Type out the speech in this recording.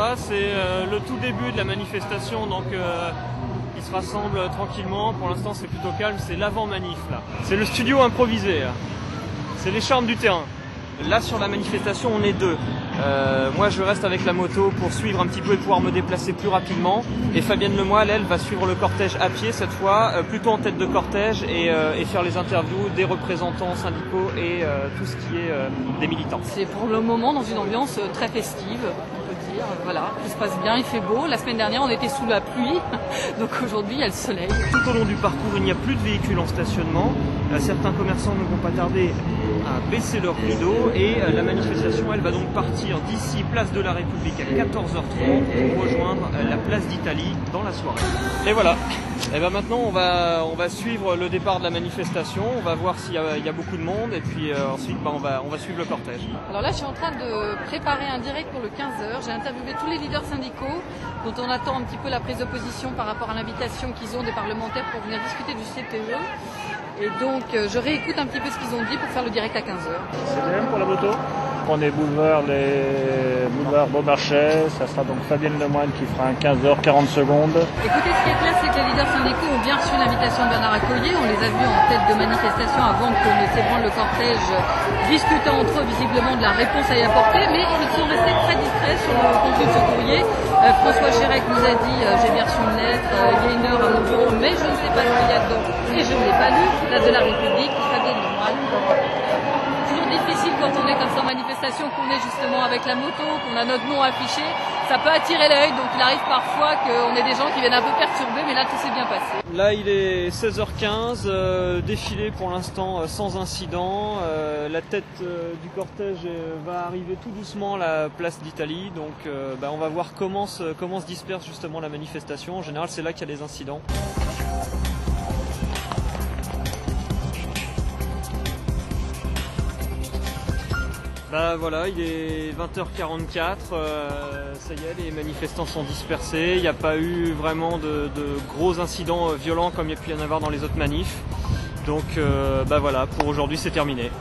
là, c'est le tout début de la manifestation, donc ils se rassemblent tranquillement. Pour l'instant, c'est plutôt calme, c'est l'avant-manif là. C'est le studio improvisé, c'est les charmes du terrain. Là, sur la manifestation, on est deux. Moi, je reste avec la moto pour suivre un petit peu et pouvoir me déplacer plus rapidement. Et Fabienne Lemoyle, elle, va suivre le cortège à pied cette fois, plutôt en tête de cortège et faire les interviews des représentants syndicaux et tout ce qui est des militants. C'est pour le moment dans une ambiance très festive, on peut dire. Voilà, tout se passe bien, il fait beau. La semaine dernière, on était sous la pluie, donc aujourd'hui, il y a le soleil. Tout au long du parcours, il n'y a plus de véhicules en stationnement. Certains commerçants ne vont pas tarder à baisser leur rideau et la manifestation, elle va donc partir d'ici, place de la République à 14h30 pour rejoindre la place d'Italie dans la soirée. Et voilà. Et ben maintenant, on va suivre le départ de la manifestation. On va voir s'il y a beaucoup de monde et puis ensuite, on va suivre le cortège. Alors là, je suis en train de préparer un direct pour le 15h. J'ai interviewé tous les leaders syndicaux dont on attend un petit peu la prise de position par rapport à l'invitation qu'ils ont des parlementaires pour venir discuter du CTE. Et donc, je réécoute un petit peu ce qu'ils ont dit pour faire le direct à 15h. C'est bien pour la moto. On est boulevard Beaumarchais, ça sera donc Fabienne Lemoyle qui fera un 15h40 secondes. Écoutez, ce qui est clair, c'est que les leaders syndicaux ont bien reçu l'invitation de Bernard Accoyer. On les a vus en tête de manifestation avant que ne s'ébranle le cortège, discutant entre eux visiblement de la réponse à y apporter, mais ils sont restés très discrets sur le contenu de ce courrier. François Chérec nous a dit j'ai bien reçu une lettre il y a une heure à mon bureau, mais je ne sais pas ce qu'il y a dedans et je ne l'ai pas lu. La de la République, Fabienne Lemoyle. Toujours difficile quand on est comme ça en manifestation, qu'on est justement avec la moto, qu'on a notre nom affiché. Ça peut attirer l'œil, donc il arrive parfois qu'on ait des gens qui viennent un peu perturber, mais là tout s'est bien passé. Là il est 16h15, défilé pour l'instant sans incident. La tête du cortège va arriver tout doucement à la place d'Italie, donc on va voir comment se disperse justement la manifestation. En général c'est là qu'il y a les incidents. Voilà, il est 20h44, ça y est, les manifestants sont dispersés, il n'y a pas eu vraiment de gros incidents violents comme il y a pu y en avoir dans les autres manifs. Donc voilà, pour aujourd'hui c'est terminé.